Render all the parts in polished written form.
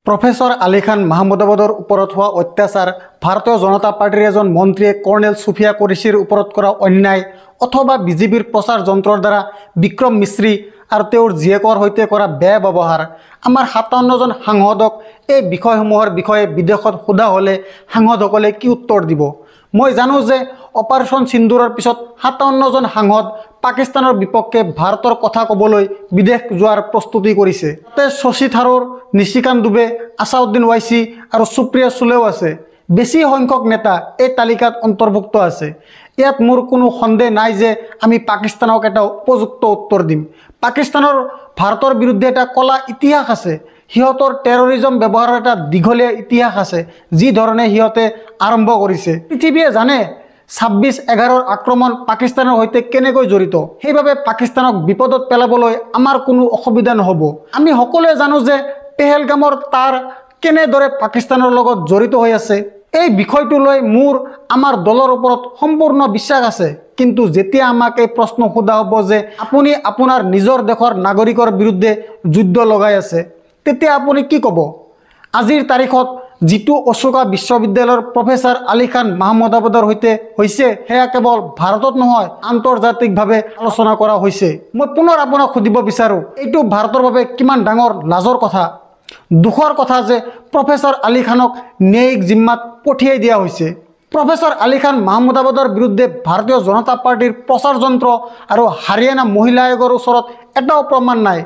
Professor Ali Khan মাহমুদাবাদৰ ওপৰত হোৱা অত্যাচাৰ, ভাৰতীয় জনতা পাৰ্টিৰ এজন মন্ত্ৰীয়ে কৰ্ণেল সুফিয়া কুৰেশ্বীৰ ওপৰত কৰা অন্যায় অথবা বিজেপিৰ প্ৰচাৰ যন্ত্ৰৰ দ্বাৰা বিক্ৰম মিশ্ৰী আৰু তেওঁৰ জীয়েকৰ সৈতে কৰা বেয়া ব্যৱহাৰ, আমাৰ 57জন সাংসদক এই বিষয়সমূহৰ বিষয়ে বিদেশত সোধা হ'লে সাংসদসকলে কি উত্তৰ দিব? মই জানো যে অপাৰেশ্যন সিন্দুৰৰ পিছত 57জন সাংসদ পাকিস্তানৰ বিপক্ষে ভাৰতৰ কথা ক'বলৈ বিদেশ যোৱাৰ প্ৰস্তুতি কৰিছে। তাতে শশী থাৰুৰ, নিশিকান্ত দুবে, আছাউদ্দিন ওৱাইচি আৰু সুপ্ৰিয়া সুলেও আছে। বেছি সংখ্যক নেতা এই তালিকাত অন্তৰ্ভুক্ত আছে। ইয়াত মোৰ কোনো সন্দেহ নাই যে আমি পাকিস্তানক এটা উপযুক্ত উত্তৰ দিম। পাকিস্তানৰ ভাৰতৰ বিৰুদ্ধে এটা কলা ইতিহাস আছে। সিহঁতৰ টেৰৰিজম ব্যৱহাৰৰ এটা দীঘলীয়া ইতিহাস আছে, যি ধৰণে সিহঁতে আৰম্ভ কৰিছে। পৃথিৱীয়ে জানে 26/11ৰ আক্ৰমণ পাকিস্তানৰ সৈতে কেনেকৈ জড়িত। সেইবাবে পাকিস্তানক বিপদত পেলাবলৈ আমাৰ কোনো অসুবিধা নহ'ব। আমি সকলোৱে জানো যে পেহেলগামৰ তাৰ কেনেদৰে পাকিস্তানৰ লগত জড়িত হৈ আছে। এই বিষয়টো লৈ মোৰ আমাৰ দলৰ ওপৰত সম্পূৰ্ণ বিশ্বাস আছে। কিন্তু যেতিয়া আমাক এই প্ৰশ্ন সোধা হ'ব যে আপুনি আপোনাৰ নিজৰ দেশৰ নাগৰিকৰ বিৰুদ্ধে যুদ্ধ লগাই আছে, তেতিয়া আপুনি কি ক'ব? আজিৰ তাৰিখত যিটো অশোকা বিশ্ববিদ্যালয়ৰ প্ৰফেসৰ আলী খান মাহমুদাবাদৰ সৈতে হৈছে, সেয়া কেৱল ভাৰতত নহয়, আন্তৰ্জাতিকভাৱে আলোচনা কৰা হৈছে। মই পুনৰ আপোনাক সুধিব বিচাৰোঁ, এইটো ভাৰতৰ বাবে কিমান ডাঙৰ লাজৰ কথা, দুখৰ কথা যে প্ৰফেসৰ আলী খানক ন্যায়িক জিম্মাত পঠিয়াই দিয়া হৈছে। প্ৰফেসৰ আলী খান মাহমুদাবাদৰ বিৰুদ্ধে ভাৰতীয় জনতা পাৰ্টিৰ প্ৰচাৰ যন্ত্ৰ আৰু হাৰিয়ানা মহিলা আয়োগৰ ওচৰত এটাও প্ৰমাণ নাই।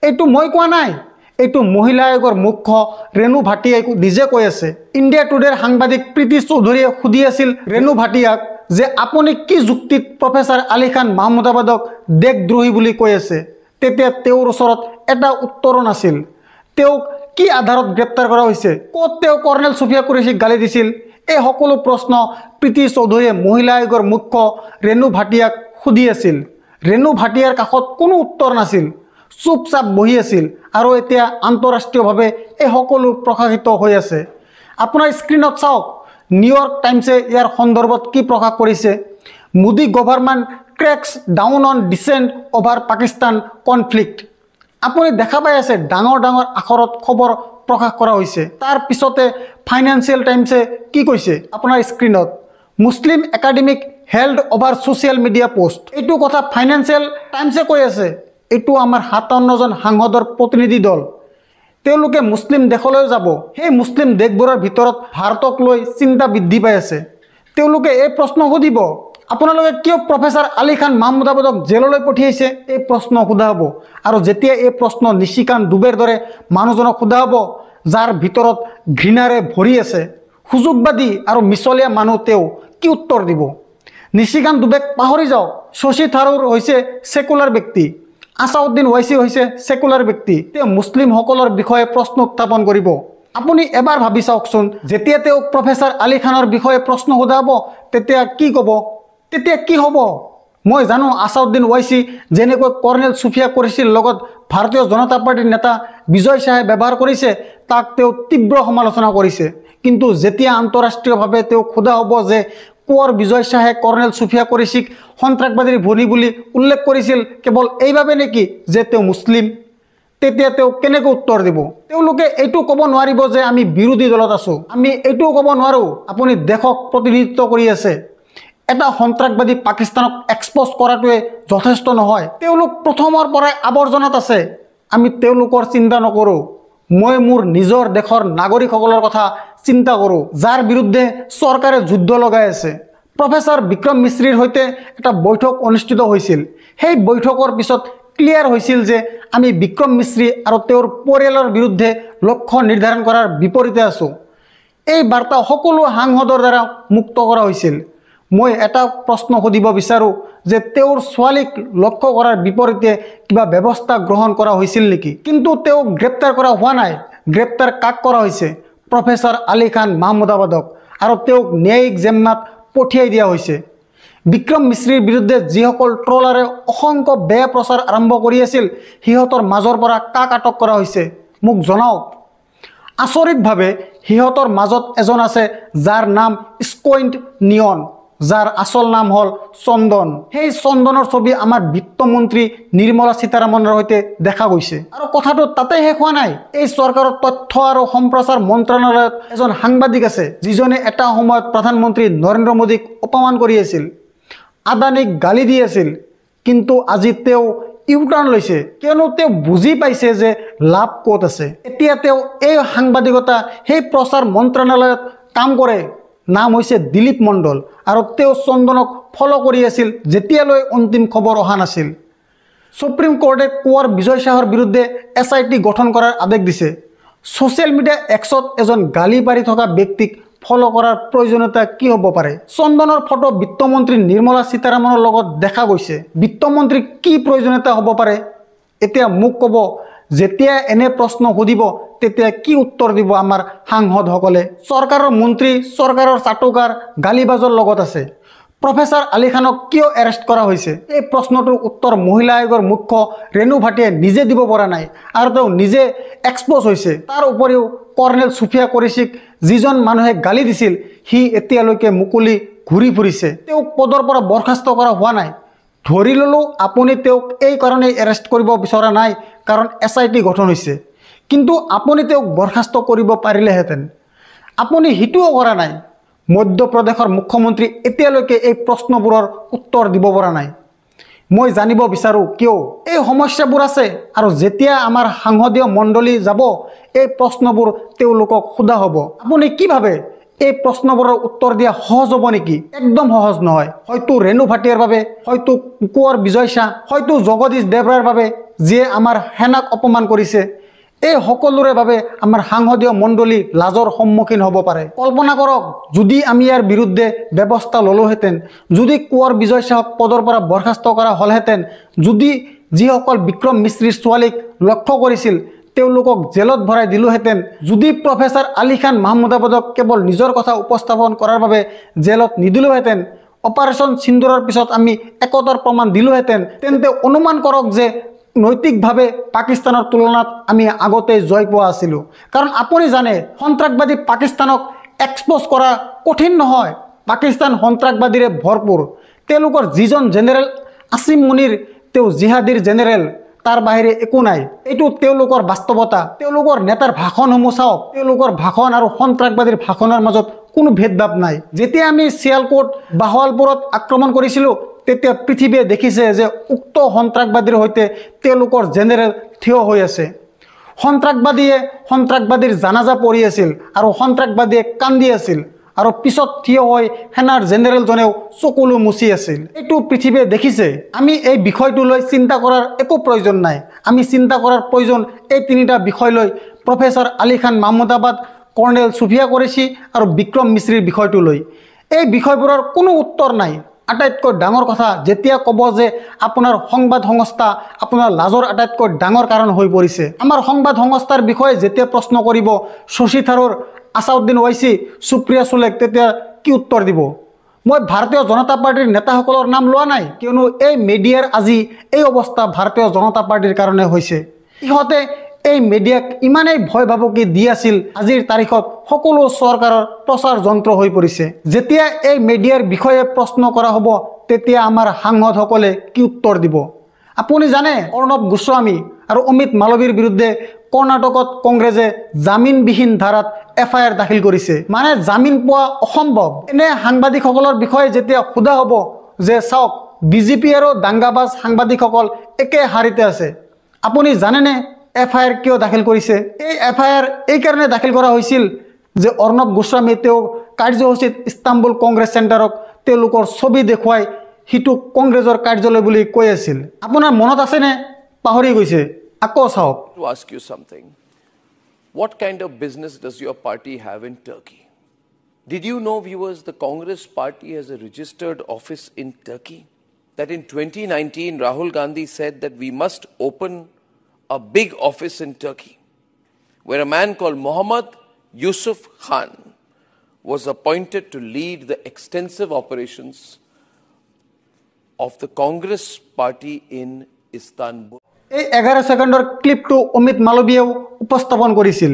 এইটো মই কোৱা নাই, এইটো মহিলা আয়োগৰ মুখ্য ৰেণু ভাটিয়াই নিজে কৈ আছে। ইণ্ডিয়া টুডেৰ সাংবাদিক প্ৰীতি চৌধুৰীয়ে সুধি আছিল ৰেণু ভাটিয়াক যে আপুনি কি যুক্তিত প্ৰফেসৰ আলী খান মাহমুদাবাদক দেশদ্ৰোহী বুলি কৈ আছে। তেতিয়া তেওঁৰ ওচৰত এটা উত্তৰো নাছিল। তেওঁক কি আধাৰত গ্ৰেপ্তাৰ কৰা হৈছে, ক'ত তেওঁ কৰ্ণেল সুফিয়া কুৰেশ্বীক গালি দিছিল, এই সকলো প্ৰশ্ন প্ৰীতি চৌধুৰীয়ে মহিলা আয়োগৰ মুখ্য ৰেণু ভাটিয়াক সুধি আছিল। ৰেণু ভাটিয়াৰ কাষত কোনো উত্তৰ নাছিল, চুপচাপ বহি আছিল। আৰু এতিয়া আন্তঃৰাষ্ট্ৰীয়ভাৱে এই সকলো প্ৰকাশিত হৈ আছে। আপোনাৰ স্ক্ৰীণত চাওক, নিউয়ৰ্ক টাইমছে ইয়াৰ সন্দৰ্ভত কি প্ৰকাশ কৰিছে। Modi government cracks down on dissent over Pakistan conflict. আপুনি দেখা পাই আছে, ডাঙৰ ডাঙৰ আখৰত খবৰ প্ৰকাশ কৰা হৈছে। তাৰ পিছতে ফাইনেন্সিয়েল টাইমছে কি কৈছে আপোনাৰ স্ক্ৰীণত, Muslim academic held over social media post. এইটো কথা ফাইনেন্সিয়েল টাইমছে কৈ আছে। এইটো আমাৰ 57জন সাংসদৰ প্ৰতিনিধি দল। তেওঁলোকে মুছলিম দেশলৈ যাব। সেই মুছলিম দেশবোৰৰ ভিতৰত ভাৰতক লৈ চিন্তা বৃদ্ধি পাই আছে। তেওঁলোকে এই প্ৰশ্ন সুধিব, আপোনালোকে কিয় প্ৰফেসৰ আলী খান মাহমুদাবাদক জেললৈ পঠিয়াইছে, এই প্ৰশ্ন সোধা হ'ব। আৰু যেতিয়া এই প্ৰশ্ন নিশিকান্ত দুবেৰ দৰে মানুহজনক সোধা হ'ব, যাৰ ভিতৰত ঘৃণাৰে ভৰি আছে, সুযোগবাদী আৰু মিছলীয়া মানুহ, তেওঁ কি উত্তৰ দিব? নিশিকান্ত দুবেক পাহৰি যাওক। শশী থাৰুৰ হৈছে ছেকুলাৰ ব্যক্তি, আছাউদ্দিন ওৱাইচি হৈছে ছেকুলাৰ ব্যক্তি। তেওঁ মুছলিমসকলৰ বিষয়ে প্ৰশ্ন উত্থাপন কৰিব। আপুনি এবাৰ ভাবি চাওকচোন, যেতিয়া তেওঁক প্ৰফেসৰ আলী খানৰ বিষয়ে প্ৰশ্ন সোধা হ'ব, তেতিয়া কি ক'ব, তেতিয়া কি হ'ব? মই জানো আছাউদ্দিন ওৱাইচি যেনেকৈ কৰ্ণেল সুফিয়া কুৰেশ্বীৰ লগত ভাৰতীয় জনতা পাৰ্টিৰ নেতা বিজয় শ্বাহে ব্যৱহাৰ কৰিছে, তাক তেওঁ তীব্ৰ সমালোচনা কৰিছে। কিন্তু যেতিয়া আন্তঃৰাষ্ট্ৰীয়ভাৱে তেওঁক সোধা হ'ব যে কোঁৱৰ বিজয় শ্বাহে কৰ্ণেল সুফিয়া কুৰেশ্বীক সন্ত্ৰাসবাদীৰ ভনী বুলি উল্লেখ কৰিছিল কেৱল এইবাবে নেকি যে তেওঁ মুছলিম, তেতিয়া তেওঁ কেনেকৈ উত্তৰ দিব? তেওঁলোকে এইটো ক'ব নোৱাৰিব যে আমি বিৰোধী দলত আছোঁ। আমি এইটোও ক'ব নোৱাৰোঁ আপুনি দেশক প্ৰতিনিধিত্ব কৰি আছে। এটা সন্ত্ৰাসবাদী পাকিস্তানক এক্সপ'জ কৰাটোৱে যথেষ্ট নহয়। তেওঁলোক প্ৰথমৰ পৰাই আৱৰ্জনাত আছে। আমি তেওঁলোকৰ চিন্তা নকৰোঁ। মই মোৰ নিজৰ দেশৰ নাগৰিকসকলৰ কথা চিন্তা কৰোঁ, যাৰ বিৰুদ্ধে চৰকাৰে যুদ্ধ লগাই আছে। প্ৰফেসৰ বিক্ৰম মিশ্ৰীৰ সৈতে এটা বৈঠক অনুষ্ঠিত হৈছিল। সেই বৈঠকৰ পিছত ক্লিয়াৰ হৈছিল যে আমি বিক্ৰম মিশ্ৰী আৰু তেওঁৰ পৰিয়ালৰ বিৰুদ্ধে লক্ষ্য নিৰ্ধাৰণ কৰাৰ বিপৰীতে আছোঁ। এই বাৰ্তা সকলো সাংসদৰ দ্বাৰা মুক্ত কৰা হৈছিল। মই এটা প্ৰশ্ন সুধিব বিচাৰোঁ যে তেওঁৰ ছোৱালীক লক্ষ্য কৰাৰ বিপৰীতে কিবা ব্যৱস্থা গ্ৰহণ কৰা হৈছিল নেকি? কিন্তু তেওঁক গ্ৰেপ্তাৰ কৰা হোৱা নাই। গ্ৰেপ্তাৰ কাক কৰা হৈছে? প্ৰফেসৰ আলী খান মাহমুদাবাদক, আৰু তেওঁক ন্যায়িক জিম্মাত পঠিয়াই দিয়া হৈছে। বিক্ৰম মিশ্ৰীৰ বিৰুদ্ধে যিসকল ট্ৰলাৰে অসংখ্য বেয়া প্ৰচাৰ আৰম্ভ কৰি আছিল, সিহঁতৰ মাজৰ পৰা কাক আটক কৰা হৈছে মোক জনাওক। আচৰিতভাৱে সিহঁতৰ মাজত এজন আছে যাৰ নাম স্কইণ্ট নিয়ন। যাৰ আচল নাম হ'ল চন্দন। সেই চন্দনৰ ছবি আমাৰ বিত্তমন্ত্ৰী নিৰ্মলা সীতাৰামনৰ সৈতে দেখা গৈছে। আৰু কথাটো তাতে শেষ হোৱা নাই। এই চৰকাৰৰ তথ্য আৰু সম্প্ৰচাৰ মন্ত্ৰণালয়ত এজন সাংবাদিক আছে, যিজনে এটা সময়ত প্ৰধানমন্ত্ৰী নৰেন্দ্ৰ মোদীক অপমান কৰি আছিল, আদানীক গালি দি আছিল, কিন্তু আজি তেওঁ ইউটাৰ্ণ লৈছে, কিয়নো তেওঁ বুজি পাইছে যে লাভ ক'ত আছে। এতিয়া তেওঁ এই সাংবাদিকতা সেই প্ৰচাৰ মন্ত্ৰণালয়ত কাম কৰে, নাম হৈছে দিলীপ মণ্ডল, আৰু তেওঁ চন্দনক ফ'ল' কৰি আছিল যেতিয়ালৈ অন্তিম খবৰ অহা নাছিল। সুপ্ৰিম কোৰ্টে কোঁৱৰ বিজয় শ্বাহৰ বিৰুদ্ধে SIT গঠন কৰাৰ আদেশ দিছে। ছ'চিয়েল মিডিয়া এক্সত এজন গালি পাৰি থকা ব্যক্তিক ফ'ল' কৰাৰ প্ৰয়োজনীয়তা কি হ'ব পাৰে? চন্দনৰ ফটো বিত্তমন্ত্ৰী নিৰ্মলা সীতাৰামনৰ লগত দেখা গৈছে। বিত্তমন্ত্ৰীক কি প্ৰয়োজনীয়তা হ'ব পাৰে? এতিয়া মোক ক'ব, যেতিয়া এনে প্ৰশ্ন সুধিব তেতিয়া কি উত্তৰ দিব আমাৰ সাংসদসকলে? চৰকাৰৰ মন্ত্ৰী, চৰকাৰৰ চাটুকাৰ গালিবাজৰ লগত আছে। প্ৰফেচাৰ আলী খানক কিয় এৰেষ্ট কৰা হৈছে? এই প্ৰশ্নটোৰ উত্তৰ মহিলা আয়োগৰ মুখ্য ৰেণু ভাটিয়ে নিজে দিব পৰা নাই, আৰু তেওঁ নিজে এক্সপ'জ হৈছে। তাৰ উপৰিও কৰ্ণেল সুফিয়া কুৰেশ্বীক যিজন মানুহে গালি দিছিল, সি এতিয়ালৈকে মুকলি ঘূৰি ফুৰিছে। তেওঁক পদৰ পৰা বৰখাস্ত কৰা হোৱা নাই। ধৰি ল'লোঁ আপুনি তেওঁক এই কাৰণেই এৰেষ্ট কৰিব বিচৰা নাই কাৰণ SIT গঠন হৈছে, কিন্তু আপুনি তেওঁক বৰখাস্ত কৰিব পাৰিলেহেঁতেন। আপুনি সিটোও কৰা নাই। মধ্যপ্ৰদেশৰ মুখ্যমন্ত্ৰী এতিয়ালৈকে এই প্ৰশ্নবোৰৰ উত্তৰ দিব পৰা নাই। মই জানিব বিচাৰোঁ কিয় এই সমস্যাবোৰ আছে, আৰু যেতিয়া আমাৰ সাংসদীয় মণ্ডলী যাব এই প্ৰশ্নবোৰ তেওঁলোকক সোধা হ'ব। আপুনি কি ভাবে এই প্ৰশ্নবোৰৰ উত্তৰ দিয়া সহজ হ'ব নেকি? একদম সহজ নহয়। হয়তো ৰেণু ভাটিয়াৰ বাবে, হয়তো কোঁৱৰ বিজয় শ্বাহ, হয়তো জগদীশ দেৱৰাৰ বাবে, যিয়ে আমাৰ সেনাক অপমান কৰিছে। এই সকলোৰে বাবে আমাৰ সাংসদীয় মণ্ডলী লাজৰ সন্মুখীন হ'ব পাৰে। কল্পনা কৰক, যদি আমি ইয়াৰ বিৰুদ্ধে ব্যৱস্থা ল'লোহেঁতেন, যদি কোঁৱৰ বিজয় শ্বাহক পদৰ পৰা বৰখাস্ত কৰা হ'লহেঁতেন, যদি যিসকল বিক্ৰম মিস্ত্ৰীৰ ছোৱালীক লক্ষ্য কৰিছিল তেওঁলোকক জেলত ভৰাই দিলোহেঁতেন, যদি প্ৰফেচাৰ আলী খান মাহমুদাবাদক কেৱল নিজৰ কথা উপস্থাপন কৰাৰ বাবে জেলত নিদিলোহেঁতেন, অপাৰেশ্যন সিন্দুৰৰ পিছত আমি একতাৰ প্ৰমাণ দিলোহেঁতেন, তেন্তে অনুমান কৰক যে নৈতিকভাৱে পাকিস্তানৰ তুলনাত আমি আগতে জয় পোৱা আছিলোঁ। কাৰণ আপুনি জানে, সন্ত্ৰাসবাদী পাকিস্তানক এক্সপ'জ কৰা কঠিন নহয়। পাকিস্তান সন্ত্ৰাসবাদীৰে ভৰপূৰ। তেওঁলোকৰ যিজন জেনেৰেল আসিম মুনিৰ, তেওঁ জিহাদীৰ জেনেৰেল, তাৰ বাহিৰে একো নাই। এইটো তেওঁলোকৰ বাস্তৱতা। তেওঁলোকৰ নেতাৰ ভাষণসমূহ চাওক, তেওঁলোকৰ ভাষণ আৰু সন্ত্ৰাসবাদীৰ ভাষণৰ মাজত কোনো ভেদভাৱ নাই। যেতিয়া আমি চিয়ালকোট, বাহৱালপুৰত আক্ৰমণ কৰিছিলোঁ, তেতিয়া পৃথিৱীয়ে দেখিছে যে উক্ত সন্ত্ৰাসবাদীৰ সৈতে তেওঁলোকৰ জেনেৰেল থিয় হৈ আছে। সন্ত্ৰাসবাদীয়ে সন্ত্ৰাসবাদীৰ জানাজা পঢ়ি আছিল, আৰু সন্ত্ৰাসবাদীয়ে কান্দি আছিল, আৰু পিছত থিয় হৈ সেনাৰ জেনেৰেলজনেও চকুলো মুচি আছিল। এইটো পৃথিৱীয়ে দেখিছে। আমি এই বিষয়টো লৈ চিন্তা কৰাৰ একো প্ৰয়োজন নাই। আমি চিন্তা কৰাৰ প্ৰয়োজন এই তিনিটা বিষয় লৈ: প্ৰফেচাৰ আলী খান মাহমুদাবাদ, কৰ্ণেল সুফিয়া কুৰেশ্বী আৰু বিক্ৰম মিস্ত্ৰীৰ বিষয়টো লৈ। এই বিষয়বোৰৰ কোনো উত্তৰ নাই। আটাইতকৈ ডাঙৰ কথা, যেতিয়া ক'ব যে আপোনাৰ সংবাদ সংস্থা আপোনাৰ লাজৰ আটাইতকৈ ডাঙৰ কাৰণ হৈ পৰিছে। আমাৰ সংবাদ সংস্থাৰ বিষয়ে যেতিয়া প্ৰশ্ন কৰিব শশী থাৰুৰ, আছাউদ্দিন ওৱাইচি, সুপ্ৰিয়া সুলেক, তেতিয়া কি উত্তৰ দিব? মই ভাৰতীয় জনতা পাৰ্টিৰ নেতাসকলৰ নাম লোৱা নাই, কিয়নো এই মিডিয়াৰ আজি এই অৱস্থা ভাৰতীয় জনতা পাৰ্টিৰ কাৰণে হৈছে। ইহঁতে এই মিডিয়াক ইমানেই ভয় ভাবুকি দি আছিল, আজিৰ তাৰিখত সকলো চৰকাৰৰ প্ৰচাৰ যন্ত্ৰ হৈ পৰিছে। যেতিয়া এই মিডিয়াৰ বিষয়ে প্ৰশ্ন কৰা হ'ব, তেতিয়া আমাৰ সাংসদসকলে কি উত্তৰ দিব? আপুনি জানে, অৰ্ণৱ গোস্বামী আৰু অমিত মালৱীৰ বিৰুদ্ধে কৰ্ণাটকত কংগ্ৰেছে জামিনবিহীন ধাৰাত FIR দাখিল কৰিছে। মানে জামিন পোৱা অসম্ভৱ। এনে সাংবাদিকসকলৰ বিষয়ে যেতিয়া সোধা হ'ব যে চাওক, BJP আৰু দাংগাবাজ সাংবাদিকসকল একে শাৰীতে আছে, আপুনি জানেনে FIR কিয় দাখিল কৰিছে? এই FIR এইকাৰণে দাখিল কৰা হৈছিল যে অৰ্ণৱ গোস্বামী তেওঁ কাৰ্যসূচীত ইস্তাম্বুল কংগ্ৰেছ চেণ্টাৰক তেওঁলোকৰ ছবি দেখুৱাই সিটো কংগ্ৰেছৰ কাৰ্যালয় বুলি কৈ আছিল। আপোনাৰ মনত আছেনে? পাহৰি গৈছে? আকৌ চাওক। To ask you something. What kind of business does your party have in Turkey? Did you know, viewers, the Congress party has a registered office in Turkey? That in 2019, Rahul Gandhi said that we must open a big office in Turkey, where a man called Mohammad Yusuf Khan was appointed to lead the extensive operations of the Congress party in Istanbul. এই 11 ছেকেণ্ডৰ ক্লিপটো অমিত মালৱীয়েও উপস্থাপন কৰিছিল।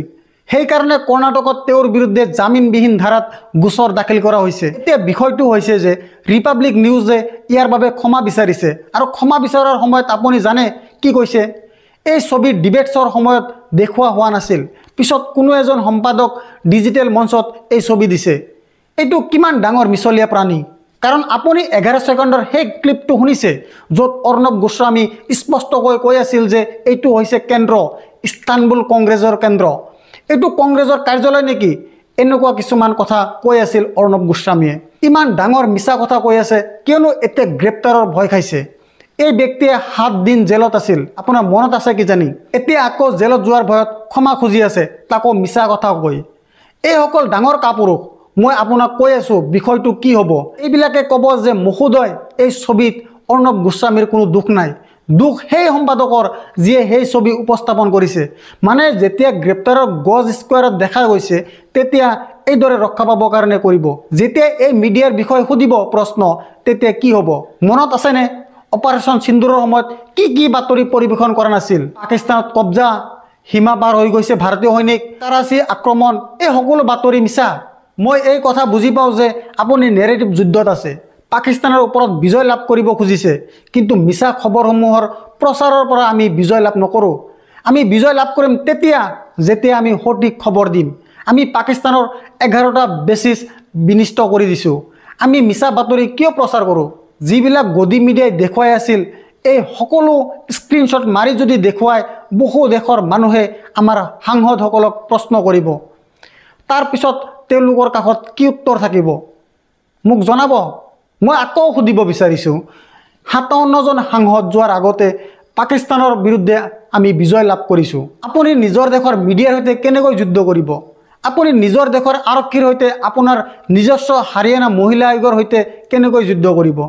সেইকাৰণে কৰ্ণাটকত তেওঁৰ বিৰুদ্ধে জামিনবিহীন ধাৰাত গোচৰ দাখিল কৰা হৈছে। এতিয়া বিষয়টো হৈছে যে ৰিপাব্লিক নিউজে ইয়াৰ বাবে ক্ষমা বিচাৰিছে আৰু ক্ষমা বিচৰাৰ সময়ত আপুনি জানে কি কৈছে? এই ছবি ডিবেটছৰ সময়ত দেখুওৱা হোৱা নাছিল, পিছত কোনো এজন সম্পাদক ডিজিটেল মঞ্চত এই ছবি দিছে। এইটো কিমান ডাঙৰ মিছলীয়া প্ৰাণী, কাৰণ আপুনি 11 ছেকেণ্ডৰ সেই ক্লিপটো শুনিছে য'ত অৰ্ণৱ গোস্বামী স্পষ্টকৈ কৈ আছিল যে এইটো হৈছে কেন্দ্ৰ, ইস্তানবুল কংগ্ৰেছৰ কেন্দ্ৰ, এইটো কংগ্ৰেছৰ কাৰ্যালয় নেকি? এনেকুৱা কিছুমান কথা কৈ আছিল অৰ্ণৱ গোস্বামীয়ে। ইমান ডাঙৰ মিছা কথা কৈ আছে কিয়নো এতিয়া গ্ৰেপ্তাৰৰ ভয় খাইছে। এই ব্যক্তিয়ে 7 দিন জেলত আছিল, আপোনাৰ মনত আছে কিজানি? এতিয়া আকৌ জেলত যোৱাৰ ভয়ত ক্ষমা খুজি আছে, তাকো মিছা কথা কৈ। এইসকল ডাঙৰ কাপুৰুষ। মই আপোনাক কৈ আছোঁ বিষয়টো কি হ'ব। এইবিলাকে ক'ব যে মহোদয় এই ছবিত অৰ্ণৱ গোস্বামীৰ কোনো দুখ নাই। দুখ সেই সম্পাদকৰ যিয়ে সেই ছবি উপস্থাপন কৰিছে। মানে যেতিয়া গ্ৰেপ্তাৰৰ গজ স্কোৱাৰত দেখা গৈছে তেতিয়া এইদৰে ৰক্ষা পাবৰ কাৰণে কৰিব। যেতিয়া এই মিডিয়াৰ বিষয়ে সুধিব প্ৰশ্ন, তেতিয়া কি হ'ব? মনত আছেনে অপাৰেশ্যন সিন্দুৰৰ সময়ত কি বাতৰি পৰিৱেশন কৰা নাছিল? পাকিস্তানত কব্জা, সীমা পাৰ হৈ গৈছে ভাৰতীয় সৈনিক, কৰাচী আক্ৰমণ, এই সকলো বাতৰি মিছা। মই এই কথা বুজি পাওঁ যে আপুনি নেৰেটিভ যুদ্ধত আছে, পাকিস্তানৰ ওপৰত বিজয় লাভ কৰিব খুজিছে, কিন্তু মিছা খবৰসমূহৰ প্ৰচাৰৰ পৰা আমি বিজয় লাভ নকৰোঁ। আমি বিজয় লাভ কৰিম তেতিয়া যেতিয়া আমি সঠিক খবৰ দিম। আমি পাকিস্তানৰ 11টা বেচিছ বিনিষ্ট কৰি দিছোঁ। আমি মিছা বাতৰি কিয় প্ৰচাৰ কৰোঁ? যিবিলাক গদি মিডিয়াই দেখুৱাই আছিল এই সকলো স্ক্ৰীনশ্বট মাৰি যদি দেখুৱাই বহু দেশৰ মানুহে আমাৰ সাংসদসকলক প্ৰশ্ন কৰিব, তাৰপিছত তেওঁলোকৰ কাষত কি উত্তৰ থাকিব মোক জনাব। মই আকৌ সুধিব বিচাৰিছোঁ, 57জন সাংসদ যোৱাৰ আগতে পাকিস্তানৰ বিৰুদ্ধে আমি বিজয় লাভ কৰিছোঁ। আপুনি নিজৰ দেশৰ মিডিয়াৰ সৈতে কেনেকৈ যুদ্ধ কৰিব? আপুনি নিজৰ দেশৰ আৰক্ষীৰ সৈতে, আপোনাৰ নিজস্ব হাৰিয়ানা মহিলা আয়োগৰ সৈতে কেনেকৈ যুদ্ধ কৰিব?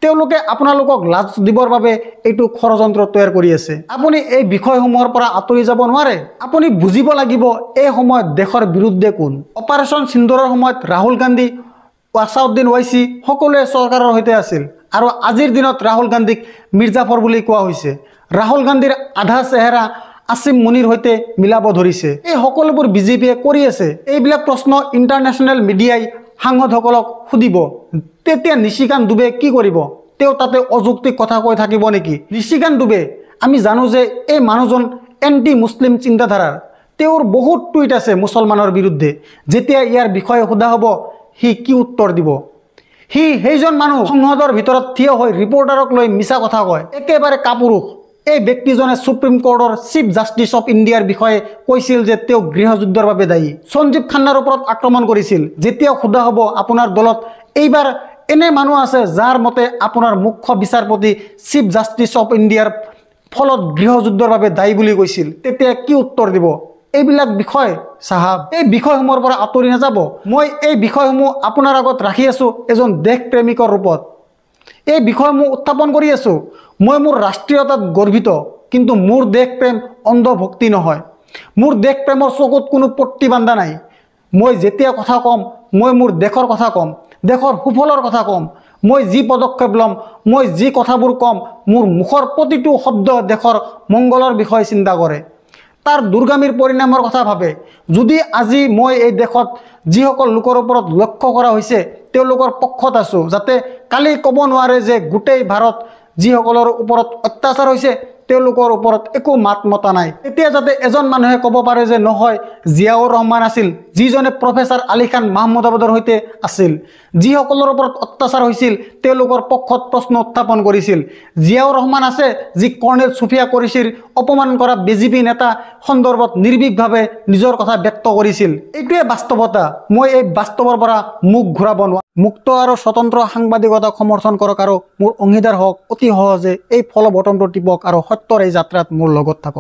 তেওঁলোকে আপোনালোকক লাজ দিবৰ বাবে এইটো ষড়যন্ত্ৰ তৈয়াৰ কৰি আছে। আপুনি এই বিষয়সমূহৰ পৰা আঁতৰি যাব নোৱাৰে। আপুনি বুজিব লাগিব এই সময়ত দেশৰ বিৰুদ্ধে কোন। অপাৰেশ্যন সিন্দুৰৰ সময়ত ৰাহুল গান্ধী, আছাউদ্দিন ওৱাইচি সকলোৱে চৰকাৰৰ সৈতে আছিল আৰু আজিৰ দিনত ৰাহুল গান্ধীক মিৰ্জাফৰ বুলি কোৱা হৈছে। ৰাহুল গান্ধীৰ আধা চেহেৰা আসিম মুনিৰ সৈতে মিলাব ধৰিছে। এই সকলোবোৰ বিজেপিয়ে কৰি আছে। এইবিলাক প্ৰশ্ন ইণ্টাৰনেশ্যনেল মিডিয়াই সাংসদসকলক সুধিব। তেতিয়া নিশিকান্ত দুবে কি কৰিব? তেওঁ তাতে অযৌক্তিক কথা কৈ থাকিব নেকি? নিশিকান্ত দুবে আমি জানো যে এই মানুহজন এণ্টি মুছলিম চিন্তাধাৰাৰ। তেওঁৰ বহুত টুইট আছে মুছলমানৰ বিৰুদ্ধে। যেতিয়া ইয়াৰ বিষয়ে সোধা হ'ব সি কি উত্তৰ দিব? সি সেইজন মানুহ সংসদৰ ভিতৰত থিয় হৈ ৰিপৰ্টাৰক লৈ মিছা কথা কয়, একেবাৰে কাপুৰুষ। এই ব্যক্তিজনে সুপ্ৰিম কোৰ্টৰ চিফ জাষ্টিছ অফ ইণ্ডিয়াৰ বিষয়ে কৈছিল যে তেওঁ গৃহযুদ্ধৰ বাবে দায়ী। সঞ্জীৱ খান্নাৰ ওপৰত আক্ৰমণ কৰিছিল। যেতিয়া সোধা হ'ব আপোনাৰ দলত এইবাৰ এনে মানুহ আছে যাৰ মতে আপোনাৰ মুখ্য বিচাৰপতি চিফ জাষ্টিছ অফ ইণ্ডিয়াৰ ফলত গৃহযুদ্ধৰ বাবে দায়ী বুলি কৈছিল, তেতিয়া কি উত্তৰ দিব? এইবিলাক বিষয় চাহাব, এই বিষয়সমূহৰ পৰা আঁতৰি নাযাব। মই এই বিষয়সমূহ আপোনাৰ আগত ৰাখি আছোঁ এজন দেশ প্ৰেমিকৰ ৰূপত। এই বিষয়সমূহ উত্থাপন কৰি আছোঁ। মই মোৰ ৰাষ্ট্ৰীয়তাত গৰ্বিত, কিন্তু মোৰ দেশ প্ৰেম অন্ধভক্তি নহয়। মোৰ দেশ প্ৰেমৰ চকুত কোনো পট্টি বান্ধা নাই। মই যেতিয়া কথা ক'ম মই মোৰ দেশৰ কথা ক'ম, দেশৰ সুফলৰ কথা ক'ম। মই যি পদক্ষেপ ল'ম, মই যি কথাবোৰ ক'ম, মোৰ মুখৰ প্ৰতিটো শব্দ দেশৰ মংগলৰ বিষয়ে চিন্তা কৰে, তাৰ দুৰ্গামীৰ পৰিণামৰ কথা ভাবে। যদি আজি মই এই দেশত যিসকল লোকৰ ওপৰত লক্ষ্য কৰা হৈছে তেওঁলোকৰ পক্ষত আছোঁ, যাতে কালি ক'ব নোৱাৰে যে গোটেই ভাৰত যিসকলৰ ওপৰত অত্যাচাৰ হৈছে তেওঁলোকৰ ওপৰত একো মাত মতা নাই। এতিয়া যাতে এজন মানুহে ক'ব পাৰে যে নহয়, জিয়াউৰ ৰহমান আছিল যিজনে প্ৰফেচাৰ আলী খান মাহমুদাবাদৰ সৈতে আছিল, যিসকলৰ ওপৰত অত্যাচাৰ হৈছিল তেওঁলোকৰ পক্ষত প্ৰশ্ন উত্থাপন কৰিছিল। জিয়াউৰ ৰহমান আছে যি কৰ্ণেল সুফিয়া কুৰেশ্বীৰ অপমান কৰা বিজেপি নেতা সন্দৰ্ভত নিৰ্ভীকভাৱে নিজৰ কথা ব্যক্ত কৰিছিল। এইটোৱে বাস্তৱতা। মই এই বাস্তৱৰ পৰা মুখ ঘূৰাব নোৱাৰোঁ। মুক্ত আৰু স্বতন্ত্ৰ সাংবাদিকতাক সমৰ্থন কৰক আৰু মোৰ অংশীদাৰ হওক। অতি সহজে এই ফলো বটনটো টিপক আৰু সত্যৰ এই যাত্ৰাত মোৰ লগত থাকক।